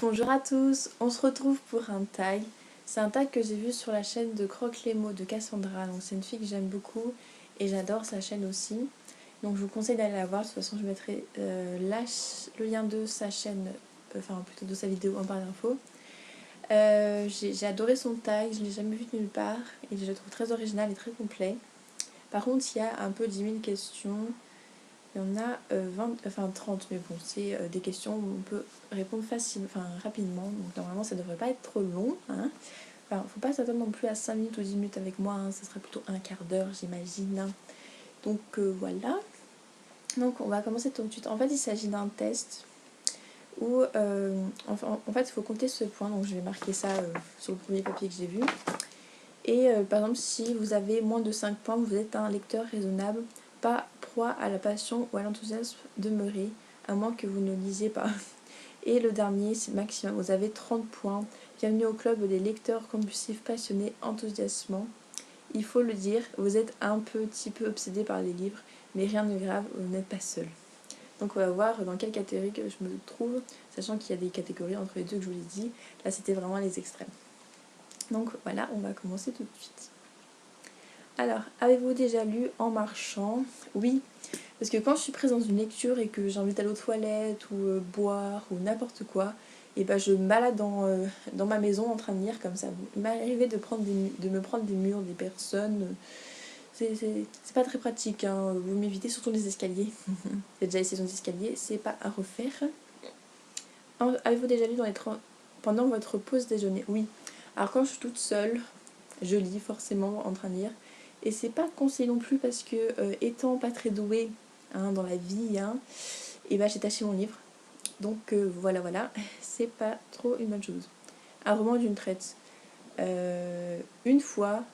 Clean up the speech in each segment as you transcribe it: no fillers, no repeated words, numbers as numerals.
Bonjour à tous, on se retrouve pour un tag. C'est un tag que j'ai vu sur la chaîne de Croque les mots de Cassandra. Donc c'est une fille que j'aime beaucoup et j'adore sa chaîne aussi. Donc je vous conseille d'aller la voir. De toute façon je mettrai le lien de sa chaîne, enfin plutôt de sa vidéo en barre d'infos. J'ai adoré son tag, je ne l'ai jamais vu de nulle part et je le trouve très original et très complet. Par contre il y a un peu 10 000 questions. Il y en a 30, mais bon, c'est des questions où on peut répondre rapidement. Donc normalement, ça devrait pas être trop long. Hein. Enfin, faut pas s'attendre non plus à 5 minutes ou 10 minutes avec moi. Hein. Ça sera plutôt un quart d'heure, j'imagine. Donc voilà. Donc on va commencer tout de suite. En fait, il s'agit d'un test où en fait, il faut compter ce point. Donc je vais marquer ça sur le premier papier que j'ai vu. Et par exemple, si vous avez moins de 5 points, vous êtes un lecteur raisonnable, pas proie à la passion ou à l'enthousiasme demeuré, à moins que vous ne lisiez pas. Et le dernier, c'est maximum, vous avez 30 points. Bienvenue au club des lecteurs compulsifs passionnés enthousiasmants. Il faut le dire, vous êtes un petit peu obsédé par les livres, mais rien de grave, vous n'êtes pas seul. Donc on va voir dans quelle catégorie que je me trouve, sachant qu'il y a des catégories entre les deux que je vous ai dit. Là, c'était vraiment les extrêmes. Donc voilà, on va commencer tout de suite. Alors, avez-vous déjà lu en marchant? Oui, parce que quand je suis prise dans une lecture et que j'ai envie d'aller aux toilettes ou boire ou n'importe quoi, et ben je me balade dans ma maison en train de lire comme ça. Il m'est arrivé de me prendre des murs, des personnes. C'est pas très pratique, hein. Vous m'évitez surtout les escaliers. J'ai déjà essayé les escaliers, c'est pas à refaire. Avez-vous déjà lu pendant votre pause déjeuner? Oui. Alors quand je suis toute seule, je lis forcément en train de lire. Et c'est pas conseillé non plus parce que étant pas très douée dans la vie, et ben j'ai taché mon livre. Donc voilà, c'est pas trop une bonne chose. Un roman d'une traite. Une fois,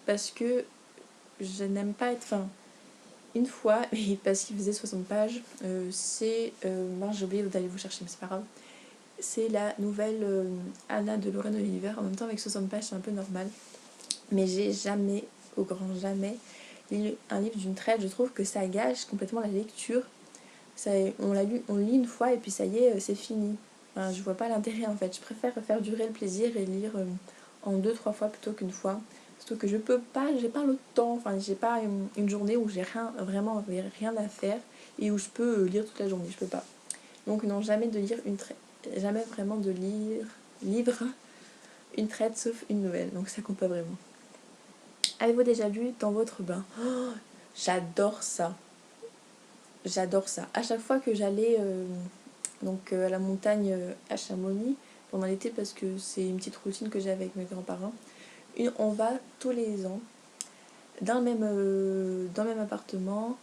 parce que je n'aime pas être... Enfin, une fois, et parce qu'il faisait 60 pages, j'ai oublié d'aller vous chercher, mais c'est pas grave. C'est la nouvelle Anna de Lorraine Oliver. En même temps, avec 60 pages, c'est un peu normal. Mais j'ai jamais, au grand jamais, lu un livre d'une traite. Je trouve que ça gâche complètement la lecture. On le lit une fois et puis ça y est, c'est fini. Enfin, je vois pas l'intérêt en fait. Je préfère faire durer le plaisir et lire en 2-3 fois plutôt qu'une fois. Surtout que je peux pas, j'ai pas le temps. Enfin, j'ai pas une journée où j'ai vraiment rien à faire et où je peux lire toute la journée. Je peux pas. Donc non, jamais de lire une traite. Jamais vraiment de livre une traite sauf une nouvelle. Donc ça compte pas vraiment. Avez-vous déjà lu Dans votre bain? Oh, j'adore ça. J'adore ça. À chaque fois que j'allais à la montagne à Chamonix pendant l'été, parce que c'est une petite routine que j'avais avec mes grands-parents, on va tous les ans dans le même appartement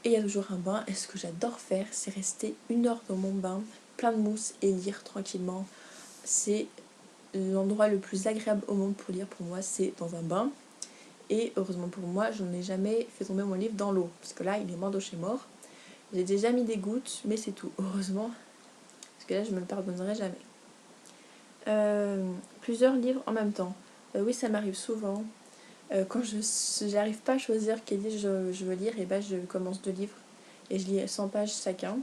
et il y a toujours un bain. Et ce que j'adore faire, c'est rester 1 heure dans mon bain, plein de mousse et lire tranquillement. C'est l'endroit le plus agréable au monde pour lire pour moi, c'est dans un bain. Et heureusement pour moi, je n'ai jamais fait tomber mon livre dans l'eau, parce que là, il est mort de chez mort. J'ai déjà mis des gouttes, mais c'est tout, heureusement, parce que là, je me le pardonnerai jamais. Plusieurs livres en même temps. Oui, ça m'arrive souvent. Quand je n'arrive pas à choisir quel livre je veux lire, et ben je commence 2 livres et je lis 100 pages chacun.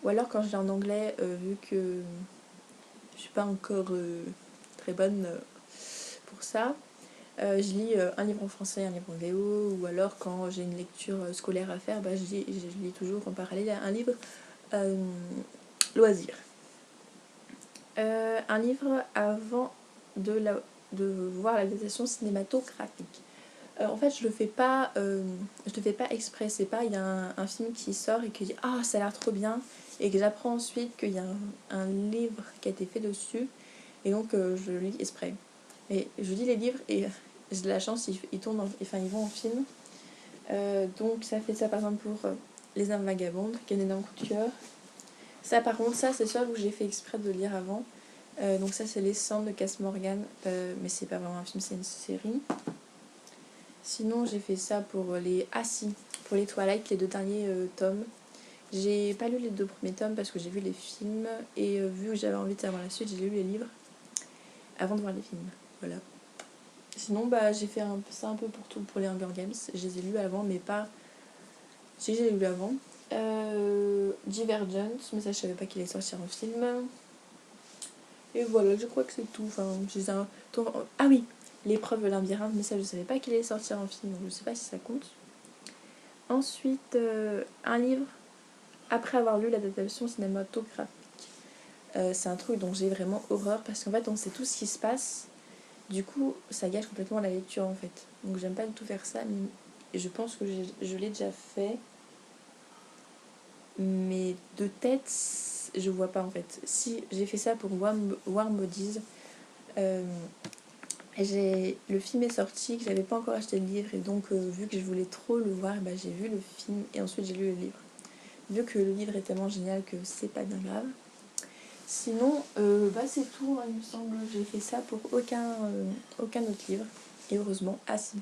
Ou alors quand je lis en anglais, vu que je suis pas encore très bonne pour ça, je lis un livre en français, un livre en VO, ou alors quand j'ai une lecture scolaire à faire, je lis toujours en parallèle un livre loisir. Un livre avant de voir l'adaptation cinématographique. En fait, je le fais pas exprès. C'est pas, il y a un film qui sort et qui dit ah ça a l'air trop bien, et que j'apprends ensuite qu'il y a un livre qui a été fait dessus, et donc je le lis exprès. Et je lis les livres et j'ai de la chance, ils vont en film. Donc ça fait ça par exemple pour Les âmes vagabondes, qui est un énorme coup de cœur. Ça par contre, ça c'est sûr que j'ai fait exprès de lire avant. Donc ça c'est Les Cendres de Cass Morgan, mais c'est pas vraiment un film, c'est une série. Sinon j'ai fait ça pour pour les Twilight, les 2 derniers tomes. J'ai pas lu les 2 premiers tomes parce que j'ai vu les films, et vu que j'avais envie de savoir la suite, j'ai lu les livres avant de voir les films. Voilà. Sinon j'ai fait ça un peu pour tout, pour les Hunger Games. Je les ai lus avant, mais pas... Si, j'ai lu avant. Divergent, mais ça je savais pas qu'il allait sortir en film. Et voilà, je crois que c'est tout. Enfin, j'ai un... Ah oui, l'épreuve de labyrinthe, mais ça je savais pas qu'il allait sortir en film, donc je sais pas si ça compte. Ensuite, un livre, après avoir lu l'adaptation cinématographique. C'est un truc dont j'ai vraiment horreur parce qu'en fait on sait tout ce qui se passe. Du coup, ça gâche complètement la lecture en fait. Donc j'aime pas du tout faire ça, mais je pense que je l'ai déjà fait. Mais de tête, je vois pas en fait. Si j'ai fait ça pour Warm Bodies, le film est sorti, que j'avais pas encore acheté le livre et donc vu que je voulais trop le voir, bah, j'ai vu le film et ensuite j'ai lu le livre. Vu que le livre est tellement génial que c'est pas bien grave. Sinon, bah c'est tout, hein, il me semble. J'ai fait ça pour aucun autre livre. Et heureusement, ah si.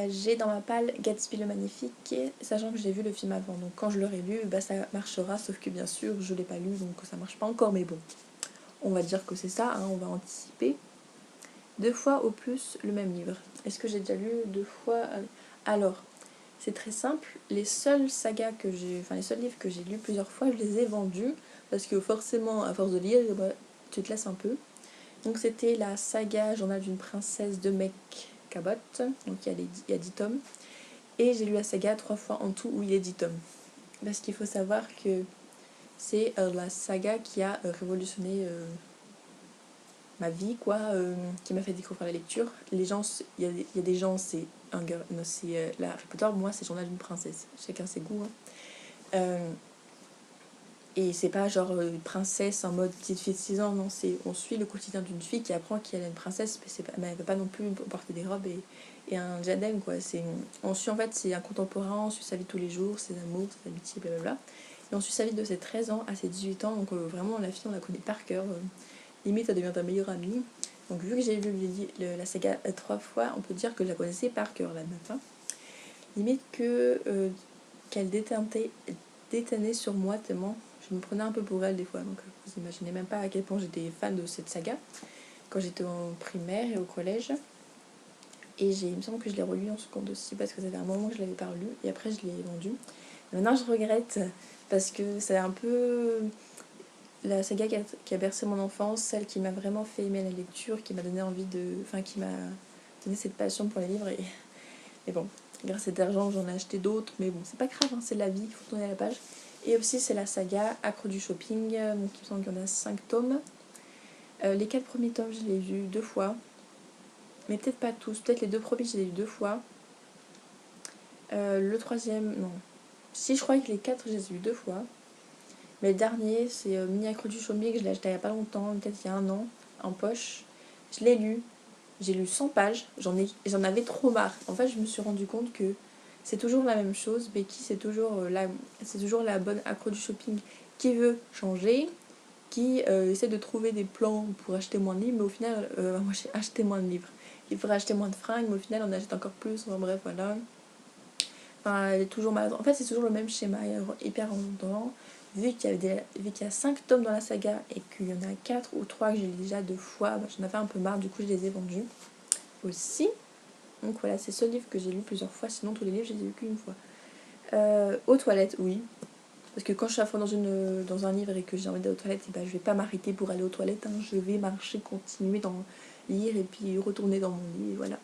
J'ai dans ma palle Gatsby le Magnifique, sachant que j'ai vu le film avant. Donc quand je l'aurai lu, bah ça marchera, sauf que bien sûr, je l'ai pas lu, donc ça marche pas encore. Mais bon, on va dire que c'est ça, hein, on va anticiper. 2 fois au plus le même livre. Est-ce que j'ai déjà lu 2 fois? Alors, c'est très simple. Les seules sagas que j'ai, enfin les seuls livres que j'ai lus plusieurs fois, je les ai vendus parce que forcément, à force de lire, bah, tu te lasses un peu. Donc c'était la saga Journal d'une princesse de Meg Cabot. Donc il y a 10 tomes. Et j'ai lu la saga 3 fois en tout où il y a 10 tomes. Parce qu'il faut savoir que c'est la saga qui a révolutionné ma vie, quoi, qui m'a fait découvrir la lecture. Les gens, il y a des gens, c'est la Harry Potter, moi c'est Journal d'une princesse. Chacun ses goûts. Hein. Et c'est pas genre une princesse en mode petite fille de 6 ans, non, on suit le quotidien d'une fille qui apprend qu'elle est une princesse, mais elle veut pas non plus porter des robes et un diadème, quoi. On suit en fait, c'est un contemporain, on suit sa vie tous les jours, ses amours, ses amitiés, blablabla. Et on suit sa vie de ses 13 ans à ses 18 ans, donc vraiment la fille on la connaît par cœur. Limite, elle devient ta meilleure amie. Donc vu que j'ai lu la saga 3 fois, on peut dire que je la connaissais par cœur, la meuf. Hein. Limite qu'elle déteinait sur moi tellement je me prenais un peu pour elle des fois. Donc vous imaginez même pas à quel point j'étais fan de cette saga quand j'étais en primaire et au collège. Et il me semble que je l'ai relu en seconde aussi parce que ça fait un moment que je l'avais pas relu et après je l'ai vendu. Maintenant je regrette parce que c'est un peu la saga qui a bercé mon enfance, celle qui m'a vraiment fait aimer la lecture, qui m'a donné envie de... Enfin qui m'a donné cette passion pour les livres et bon, grâce à cet argent j'en ai acheté d'autres mais bon c'est pas grave, hein, c'est la vie, il faut tourner la page. Et aussi c'est la saga Accro du shopping, donc il me semble qu'il y en a 5 tomes. Les 4 premiers tomes je les ai vus 2 fois, mais peut-être pas tous, peut-être les 2 premiers je les ai vus 2 fois. Le troisième, non. Si je crois que les 4 je les ai vus 2 fois. Mais le dernier c'est Mini Accro du shopping, je l'ai acheté il y a pas longtemps, peut-être il y a un an, en poche. Je l'ai lu, j'ai lu 100 pages, j'en avais trop marre. En fait je me suis rendu compte que c'est toujours la même chose. Becky, c'est toujours la bonne accro du shopping qui veut changer, qui essaie de trouver des plans pour acheter moins de livres, mais au final, moi j'ai acheté moins de livres. Il faudrait acheter moins de fringues, mais au final on achète encore plus. Enfin bref, voilà. Enfin, elle est toujours malade. En fait, c'est toujours le même schéma, hyper redondant. Vu qu'il y a 5 tomes dans la saga et qu'il y en a 4 ou 3 que j'ai déjà 2 fois, bah, j'en avais un peu marre, du coup je les ai vendus aussi. Donc voilà, c'est ce livre que j'ai lu plusieurs fois, sinon tous les livres je les ai lus qu'une fois. Aux toilettes, oui. Parce que quand je suis à fond dans un livre et que j'ai envie d'aller aux toilettes, et ben, je vais pas m'arrêter pour aller aux toilettes. Hein. Je vais marcher, continuer lire et puis retourner dans mon lit, et voilà.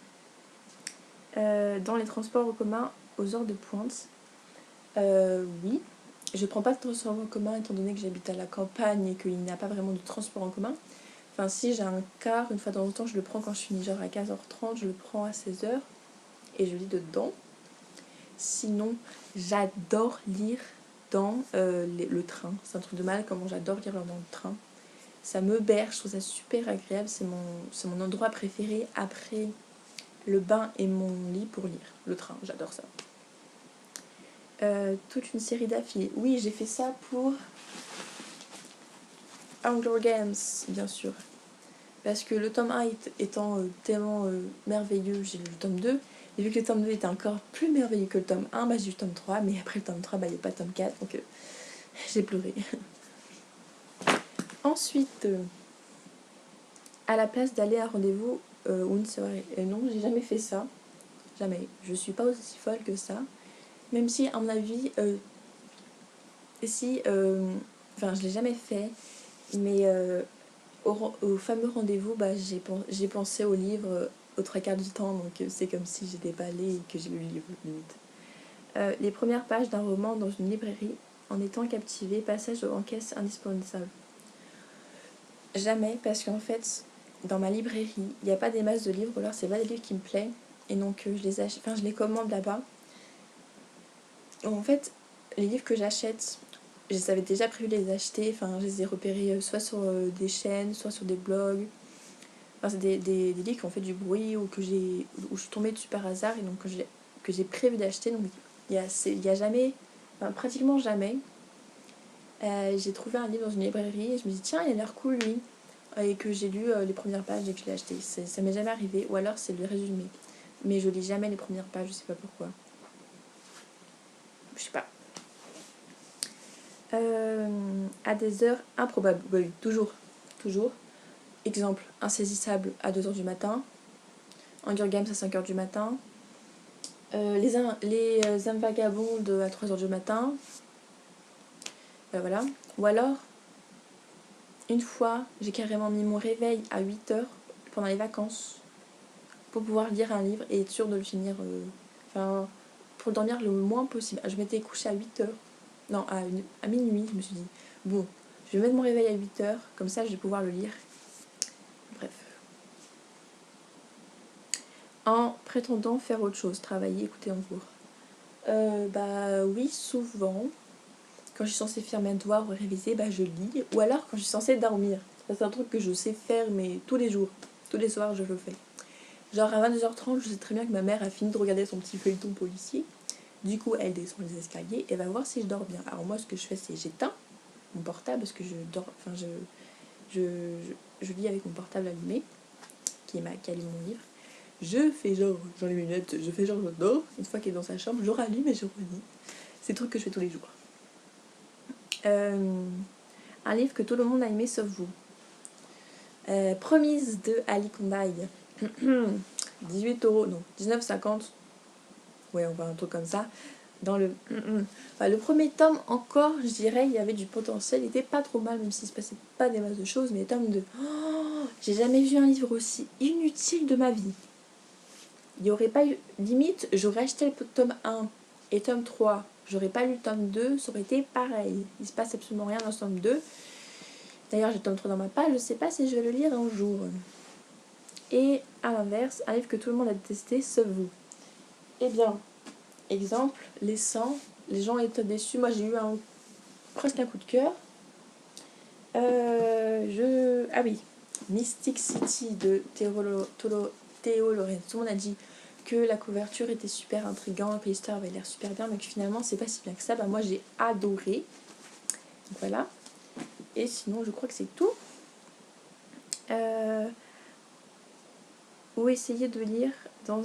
Dans les transports en commun aux heures de pointe, oui. Je prends pas de transport en commun étant donné que j'habite à la campagne et qu'il n'y a pas vraiment de transport en commun. Enfin si, j'ai un car, une fois de temps en temps, je le prends quand je finis genre à 15h30, je le prends à 16h et je lis dedans. Sinon, j'adore lire dans le train. C'est un truc de mal comment j'adore lire dans le train. Ça me berce, je trouve ça super agréable. C'est mon endroit préféré après le bain et mon lit pour lire. Le train, j'adore ça. Toute une série d'affilées. Oui, j'ai fait ça pour Hunger Games, bien sûr. Parce que le tome 1 étant tellement merveilleux, j'ai lu le tome 2. Et vu que le tome 2 était encore plus merveilleux que le tome 1, bah, j'ai eu le tome 3. Mais après le tome 3, bah, il n'y a pas le tome 4. Donc j'ai pleuré. Ensuite, à la place d'aller à un rendez-vous ou une soirée. Non, j'ai jamais fait ça. Jamais. Je suis pas aussi folle que ça. Même si, à mon avis, si... Enfin, je l'ai jamais fait. Mais au fameux rendez-vous, bah, j'ai pensé au livre aux 3 quarts du temps, donc c'est comme si j'étais pas allée et que j'ai lu le livre, limite. Les premières pages d'un roman dans une librairie, en étant captivée, passage en caisse indispensable. Jamais, parce qu'en fait, dans ma librairie, il n'y a pas des masses de livres, ou alors c'est pas des livres qui me plaisent, et donc je les commande là-bas. En fait, les livres que j'achète, j'avais déjà prévu de les acheter, enfin je les ai repérés soit sur des chaînes, soit sur des blogs. Enfin, c'est des livres qui ont fait du bruit ou où je suis tombée dessus par hasard et donc que j'ai prévu d'acheter. Donc il y a jamais, enfin pratiquement jamais, j'ai trouvé un livre dans une librairie et je me dis tiens il a l'air cool lui. Et que j'ai lu les premières pages et que je l'ai acheté. Ça m'est jamais arrivé, ou alors c'est le résumé. Mais je lis jamais les premières pages, je sais pas pourquoi. Je sais pas. À des heures improbables. Bah oui, toujours. Toujours. Exemple, Insaisissable à 2h du matin. Hunger Games à 5h du matin. Les âmes vagabondes à 3h du matin. Voilà. Ou alors, une fois, j'ai carrément mis mon réveil à 8h pendant les vacances pour pouvoir lire un livre et être sûre de le finir. Pour dormir le moins possible. Je m'étais couchée à 8h. Non, à minuit, je me suis dit, bon, je vais mettre mon réveil à 8h, comme ça je vais pouvoir le lire. Bref. En prétendant faire autre chose, travailler, écouter en cours. Bah oui, souvent. Quand je suis censée faire mes devoirs ou réviser, bah je lis. Ou alors quand je suis censée dormir. Ça, c'est un truc que je sais faire, mais tous les jours. Tous les soirs, je le fais. Genre à 22h30, je sais très bien que ma mère a fini de regarder son petit feuilleton policier. Du coup, elle descend les escaliers et va voir si je dors bien. Alors moi, ce que je fais, c'est j'éteins mon portable parce que je dors. Enfin, je lis avec mon portable allumé, qui allume mon livre. Je fais genre, j'enlève mes lunettes, je fais genre, je dors. Une fois qu'elle est dans sa chambre, je rallume et je relis. C'est le truc que je fais tous les jours. Un livre que tout le monde a aimé sauf vous. Promise de Ali Kondaï. 18€, non, 19,50. Ouais, on va un truc comme ça. Dans le premier tome, encore, je dirais, il y avait du potentiel. Il était pas trop mal, même s'il se passait pas des masses de choses. Mais tome 2, j'ai jamais vu un livre aussi inutile de ma vie. Il n'y aurait pas eu... Limite, j'aurais acheté le tome 1 et tome 3. J'aurais pas lu le tome 2, ça aurait été pareil. Il se passe absolument rien dans ce tome 2. D'ailleurs, j'ai le tome 3 dans ma page, je sais pas si je vais le lire un jour. Et à l'inverse, un livre que tout le monde a détesté, sauf vous. Eh bien, exemple, Les 100, les gens étaient déçus. Moi, j'ai eu presque un coup de cœur. Ah oui, Mystic City de Théo Lorenz. Tout le monde a dit que la couverture était super intrigante, que l'histoire avait l'air super bien, mais que finalement, c'est pas si bien que ça. Bah, moi, j'ai adoré. Donc, voilà. Et sinon, je crois que c'est tout. Ou essayer de lire dans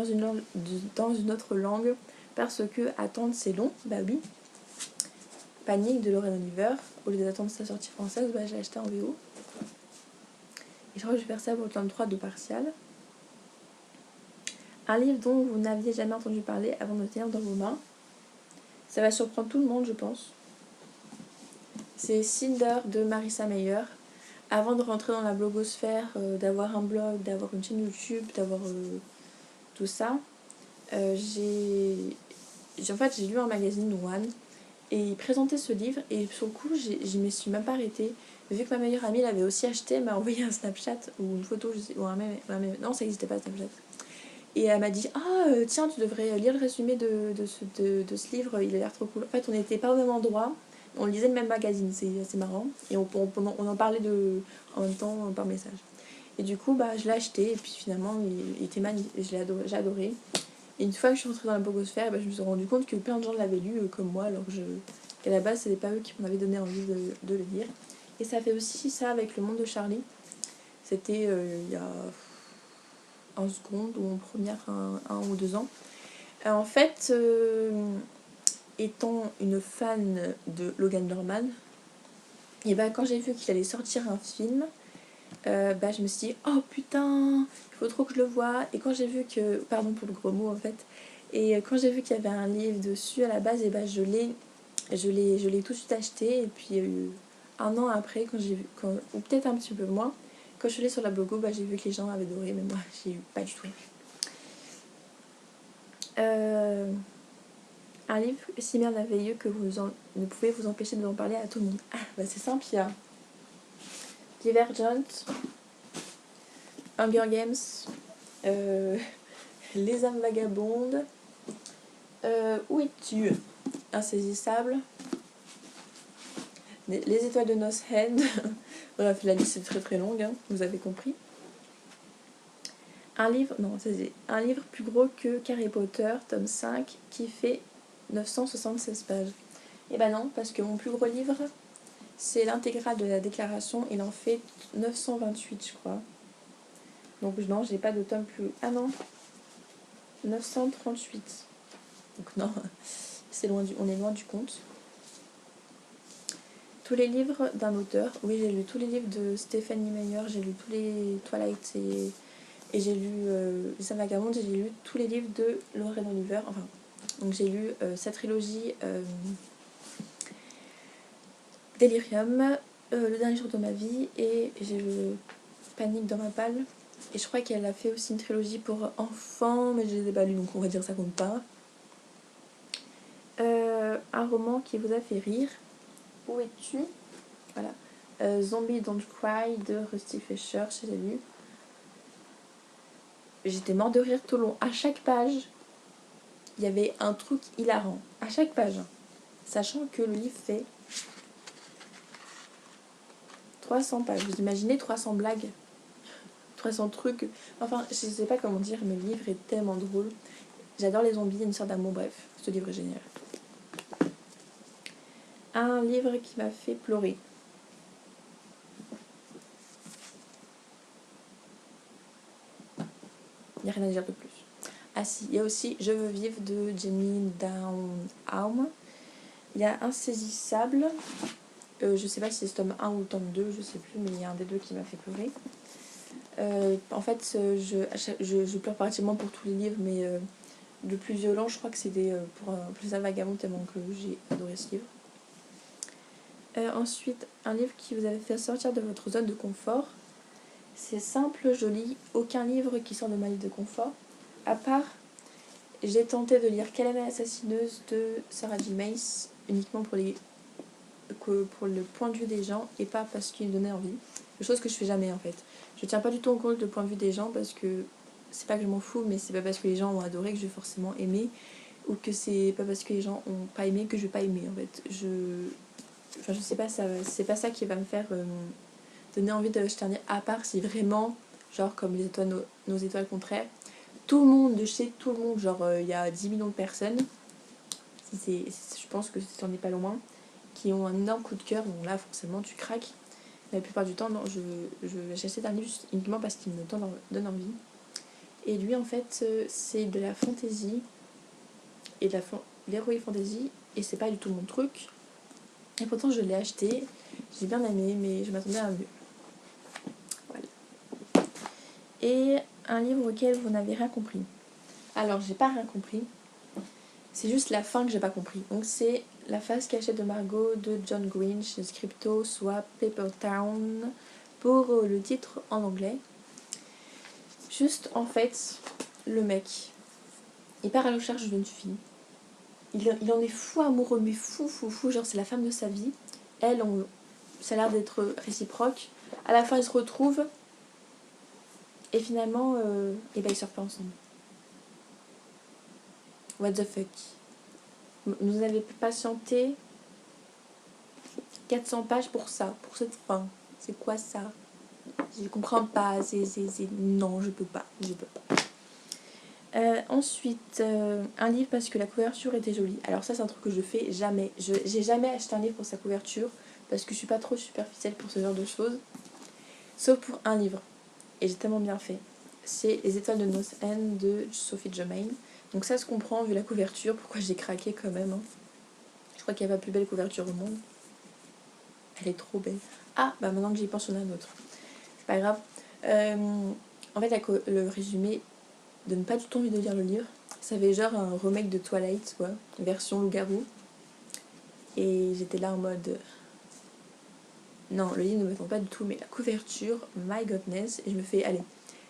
une autre langue parce que attendre c'est long. Bah oui. Panique de Lorraine Oliver. Au lieu d'attendre sa sortie française, bah, j'ai acheté en VO. Et je crois que je vais faire ça pour le tome 3 de Partial. Un livre dont vous n'aviez jamais entendu parler avant de le tenir dans vos mains. Ça va surprendre tout le monde, je pense. C'est Cinder de Marissa Meyer. Avant de rentrer dans la blogosphère, d'avoir un blog, d'avoir une chaîne YouTube, d'avoir tout ça, j'ai lu un magazine One et il présentait ce livre et sur le coup je me suis même pas arrêtée. Vu que ma meilleure amie l'avait aussi acheté, elle m'a envoyé un Snapchat ou une photo, ou un mème, non ça n'existait pas Snapchat. Et elle m'a dit tiens tu devrais lire le résumé de ce livre, il a l'air trop cool. En fait on n'était pas au même endroit, on lisait le même magazine, c'est assez marrant. Et on en parlait en même temps par message. Et du coup bah, je l'ai acheté et puis finalement il était magnifique, j'ai adoré. Et une fois que je suis rentrée dans la blogosphère, bah, je me suis rendu compte que plein de gens l'avaient lu comme moi, alors qu'à la base, c'était pas eux qui m'avaient donné envie de le lire. Et ça fait aussi ça avec Le Monde de Charlie. C'était il y a 1 seconde ou en première, 1 ou 2 ans. En fait, étant une fan de Logan Lerman, et bah, quand j'ai vu qu'il allait sortir un film, bah, je me suis dit oh putain, il faut trop que je le voie. Et quand j'ai vu que, pardon pour le gros mot en fait, et quand j'ai vu qu'il y avait un livre dessus à la base, et bah, je l'ai tout de suite acheté. Et puis un an après, quand j'ai vu, ou peut-être un petit peu moins, quand je suis allée sur la blogo, bah, j'ai vu que les gens avaient adoré, mais moi j'ai eu pas du tout. Un livre si merveilleux que vous ne pouvez vous empêcher de en parler à tout le monde. Ah, bah c'est simple, il y a Divergent, Hunger Games, Les âmes vagabondes, Où es-tu? Insaisissable, Les étoiles de Nos Head. Bref, la liste est très très longue, hein, vous avez compris. Un livre plus gros que Harry Potter, tome 5, qui fait 976 pages. Et ben non, parce que mon plus gros livre, c'est l'intégrale de la déclaration, il en fait 928, je crois. Donc non, j'ai pas de tome plus... Ah non, 938. Donc non, c'est loin on est loin du compte. Tous les livres d'un auteur. Oui, j'ai lu tous les livres de Stephenie Meyer, j'ai lu tous les Twilight et j'ai lu Les âmes vagabondes, j'ai lu tous les livres de Lauren Oliver. Enfin, donc j'ai lu sa trilogie Delirium, Le dernier jour de ma vie, et j'ai lu Panique dans ma palle. Et je crois qu'elle a fait aussi une trilogie pour enfants, mais je les ai pas lus, donc on va dire ça compte pas. Un roman qui vous a fait rire. Où es-tu? Voilà. Zombie Don't Cry de Rusty Fisher, j'ai lu. J'étais mort de rire tout le long. À chaque page, il y avait un truc hilarant. À chaque page. Sachant que le livre fait 300 pages. Vous imaginez 300 blagues, 300 trucs. Enfin, je sais pas comment dire, mais le livre est tellement drôle. J'adore les zombies, une sorte d'amour, bref. Ce livre est génial. Un livre qui m'a fait pleurer. Il n'y a rien à dire de plus. Ah si, il y a aussi Je veux vivre de Jenny Downham. Il y a Insaisissable. Je sais pas si c'est tome 1 ou tome 2, je sais plus, mais il y a un des deux qui m'a fait pleurer. En fait, je pleure pratiquement pour tous les livres, mais le plus violent, je crois que c'était pour Plus un vagabond, tellement que j'ai adoré ce livre. Ensuite, un livre qui vous avait fait sortir de votre zone de confort. C'est simple, joli, aucun livre qui sort de ma zone de confort. À part, j'ai tenté de lire Calamé assassineuse de Sarah J. Maas, uniquement pour le point de vue des gens et pas parce qu'il me donnait envie. Chose que je fais jamais en fait. Je tiens pas du tout en compte le point de vue des gens parce que c'est pas que je m'en fous, mais c'est pas parce que les gens ont adoré que je vais forcément aimer, ou que c'est pas parce que les gens ont pas aimé que je vais pas aimer en fait. Enfin, je sais pas, c'est pas ça qui va me faire donner envie de jeter un livre, à part si vraiment, genre comme les étoiles, nos étoiles contraires, tout le monde, de chez tout le monde, genre il y a 10 millions de personnes, je pense que c'en est pas loin, qui ont un énorme coup de cœur, donc là forcément tu craques. Mais la plupart du temps, non, j'achète un livre uniquement parce qu'il me donne envie. Et lui en fait c'est de la fantasy et de l'heroic fantasy, et c'est pas du tout mon truc. Et pourtant je l'ai acheté, j'ai bien aimé, mais je m'attendais à mieux. Voilà. Et un livre auquel vous n'avez rien compris. Alors j'ai pas rien compris, c'est juste la fin que j'ai pas compris. Donc c'est La face cachée de Margot de John Green chez Scripto, soit Paper Town pour le titre en anglais. Juste en fait, le mec, il part à la recherche d'une fille. Il en est fou amoureux, mais fou, genre c'est la femme de sa vie. Elle, ça a l'air d'être réciproque. À la fin, ils se retrouvent et finalement, et ben ils sortent pas ensemble. What the fuck? Vous avez patienté 400 pages pour ça, pour cette fin. C'est quoi ça? Je comprends pas. Non, je peux pas. Ensuite, un livre parce que la couverture était jolie. Alors ça, c'est un truc que je fais jamais. J'ai jamais acheté un livre pour sa couverture parce que je suis pas trop superficielle pour ce genre de choses. Sauf pour un livre. Et j'ai tellement bien fait. C'est Les étoiles de Nos Head de Sophie Germain. Donc ça se comprend vu la couverture, pourquoi j'ai craqué quand même. Hein. Je crois qu'il n'y a pas plus belle couverture au monde. Elle est trop belle. Ah, bah maintenant que j'y pense, on a un autre. C'est pas grave. En fait, le résumé donne pas du tout envie de lire le livre. Ça avait genre un remake de Twilight, quoi, version loup-garou. Et j'étais là en mode... Non, le livre ne me tente pas du tout, mais la couverture, my goodness, et je me fais, allez,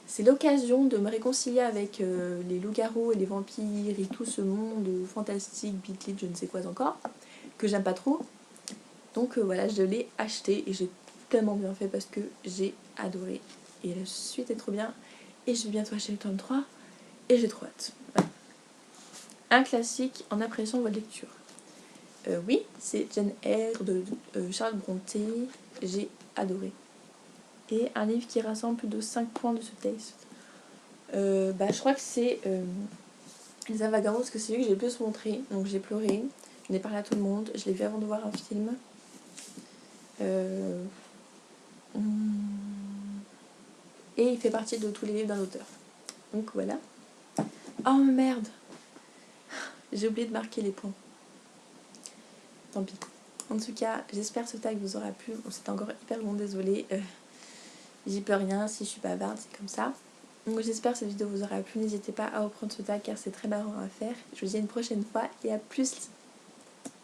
c'est l'occasion de me réconcilier avec les loups-garous et les vampires et tout ce monde fantastique, Beatlit, je ne sais quoi encore, que j'aime pas trop. Donc voilà, je l'ai acheté et j'ai tellement bien fait parce que j'ai adoré. Et la suite est trop bien. Et je vais bientôt acheter le tome 3 et j'ai trop hâte. Voilà. Un classique en impression de lecture. Oui, c'est Jane Eyre de Charles Brontë. J'ai adoré. Et un livre qui rassemble plus de 5 points de ce texte. Je crois que c'est Les Avagants parce que c'est lui que j'ai le plus montré. Donc j'ai pleuré. Je n'ai parlé à tout le monde. Je l'ai vu avant de voir un film. Et il fait partie de tous les livres d'un auteur. Donc voilà. Oh merde, j'ai oublié de marquer les points. Tant pis. En tout cas, j'espère que ce tag vous aura plu. Bon, c'était encore hyper long, désolée. J'y peux rien, si je suis bavarde, c'est comme ça. Donc j'espère que cette vidéo vous aura plu. N'hésitez pas à reprendre ce tag car c'est très marrant à faire. Je vous dis à une prochaine fois et à plus.